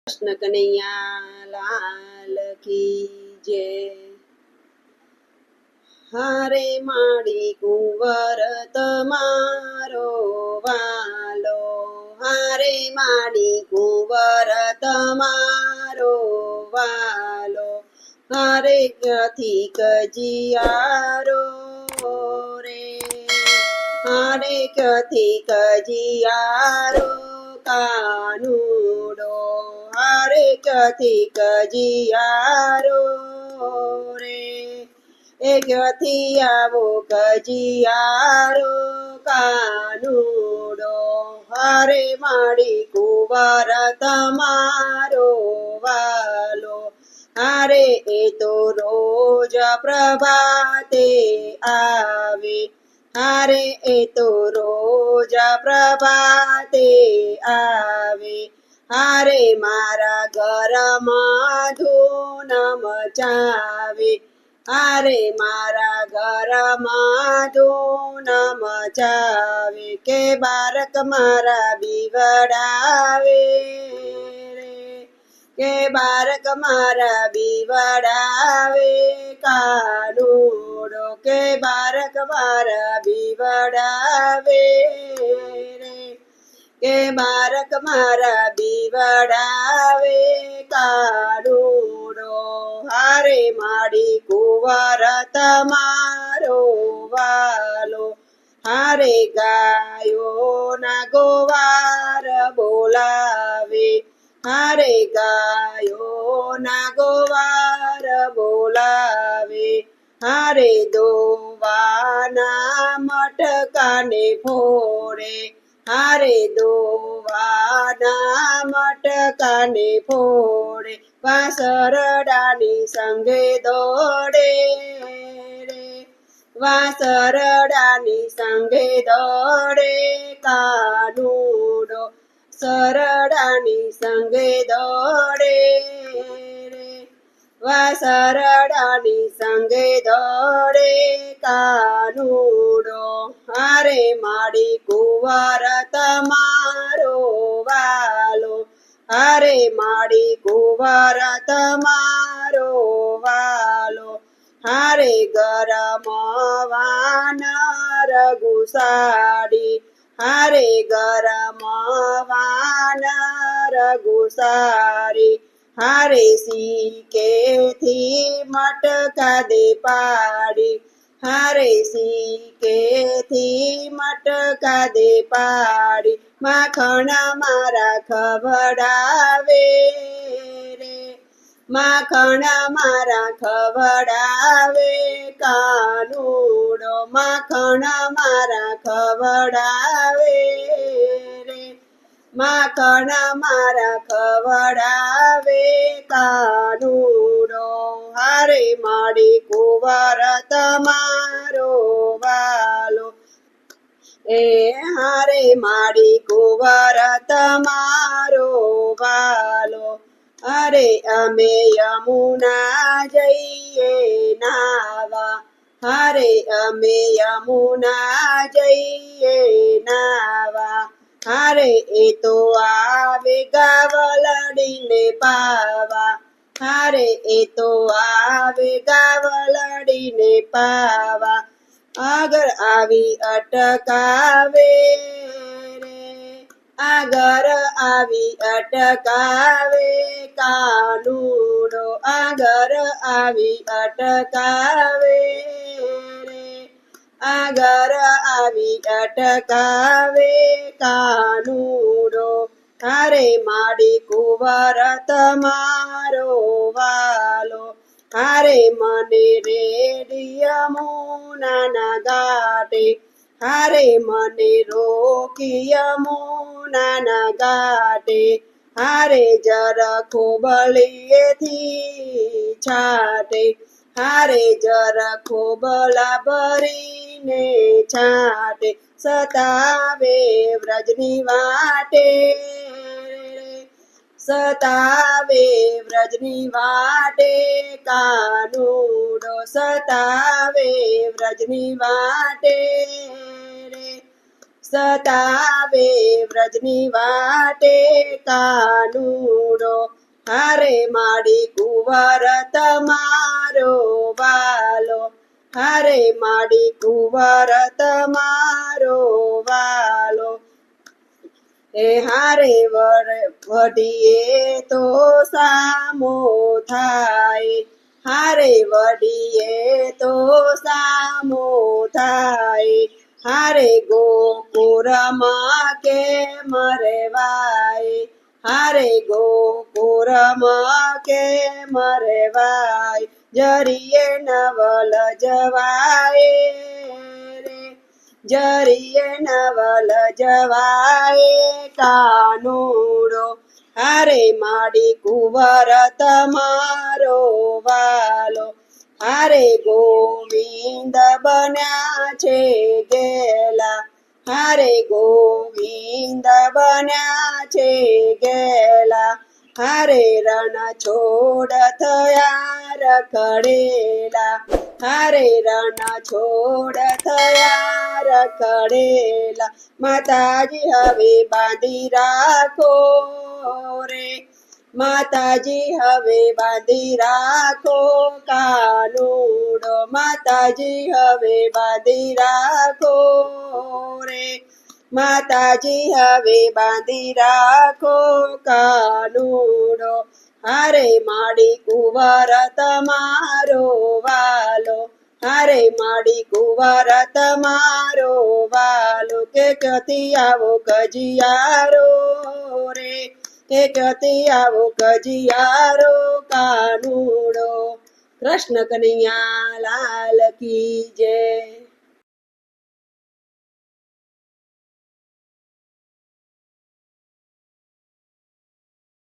કૃષ્ણ કનૈયા લાલ કી જય। હારે માડી કુંવર તમારો વાલો, હારે માડી કુંવર તમારો વાલો, હારે ક્યાંથી કજિયારો રે, હારે ક્યાંથી કજિયારો કાનુડો, હારે ક્યાંથી કજિયારો રે, એ ક્યાંથી આવો કજિયારો કાનુડો, હારે માડી કુંવર તમારો વાલો, હારે એ તો રોજ પ્રભાતે આવે, હારે એ તો રોજ પ્રભાતે આવે, હારે મારા ઘરમાં ધૂન મચાવે, હારે મારા ઘરમાં ધૂન મચાવે, કે બાળક મારા બીવડાવે રે, કે બાળક મારા બીવડાવે કાનુડો, કે બાળક મારા બીવડાવે રે, કે બાળક મારા બીવડાવે કાનુડો, હારે માડી કુંવર તમારો વાલો, હારે ગાયોના ગોવાર બોલાવે, હારે ગાયોના ગોવાર બોલાવે, હારે દોવાના મટકાને ફોડે, હારે દોવાના મટકાને ફોડે, વાસરડાની સંગે દોડે રે, વાસરડાની સંગે દોડે કાનુડો, સરડાની સંગે દોડે રે, વાસરડાની સંગે દોડે કાનુડો, હારે માડી કુંવર તમારો વાલો, હારે માડી કુંવર તમારો વાલો, હારે ગરમ વાનર ગુસાડી, હારે ગરમ વાનર ગુસાડી, હારે શીકેથી મટકા દે પાડી, હારે શીકેથી મટકા દે પાડી, માખણ મારા ખવડાવે રે, માખણ મારા ખવડાવે કાનુડો, માખણ મારા ખવડાવે રે, માખણ મારા ખવડાવે કાનુડો, હારે માડી કુંવર તમારો વાલો, એ હારે માડી કુંવર તમારો વાલો, અરે અમે યમુના જઈએ નાવા, હારે અમે યમુના જઈએ નાવા, હારે એ તો આવે ગાવલડીને પાવા, હારે એ તો આવે ગાવલડીને પાવા, આગળ આવી અટકાવે રે, આગળ આવી અટકાવે કાનુડો, આગળ આવી અટકાવે રે, આગળ આવી અટકાવે કાનુડો, હારે માડી કુંવર તમારો વાલો, હારે મને રેડી યમુનાના ઘાટે, હારે મને રોકી યમુનાના ઘાટે, હારે જરખો બળીએથી છાટે, હારે જરખો બલા ભરીને છાટે, સતાવે વ્રજની વાટે રે, સતાવે વ્રજની વાટે કાનુડો, સતાવે વ્રજની વાટે રે, સતાવે વ્રજની વાટે કાનુડો હારે માડી કુંવર તમારો વાલો હારે માડી કુંવર તમારો વાલો એ હારે વડીએ તો સામો થાય હારે વડીએ તો સામો થાય હારે ગોકુળમાં કે મરેવાય હારે ગોકુળમાં કે મરેવાય જરીએ નવલ જવાય રે જરીએ નવલ જવાય કાનુડો હારે માડી કુંવર તમારો વાલો હારે ગોવિંદ બન્યા છે ગેલા હારે ગોવિંદ બન્યા છે ગેલા હારે રણ છોડ થયા રખડેલા હારે રણ છોડ થયા રખડેલા માતાજી હવે બાંધી રાખો રે માતાજી હવે બાંધી રાખો કાનુડો માતાજી હવે બાંધી રાખો રે માતાજી હવે બાંધી રાખો કાનુડો હારે માડી કુંવર તમારો વાલો હારે માડી કુંવર તમારો વાલો કે ક્યાંથી આવો કજિયારો રે કે ક્યાંથી આવો કજિયારો કાનુડો કૃષ્ણ કનૈયા લાલ કી જય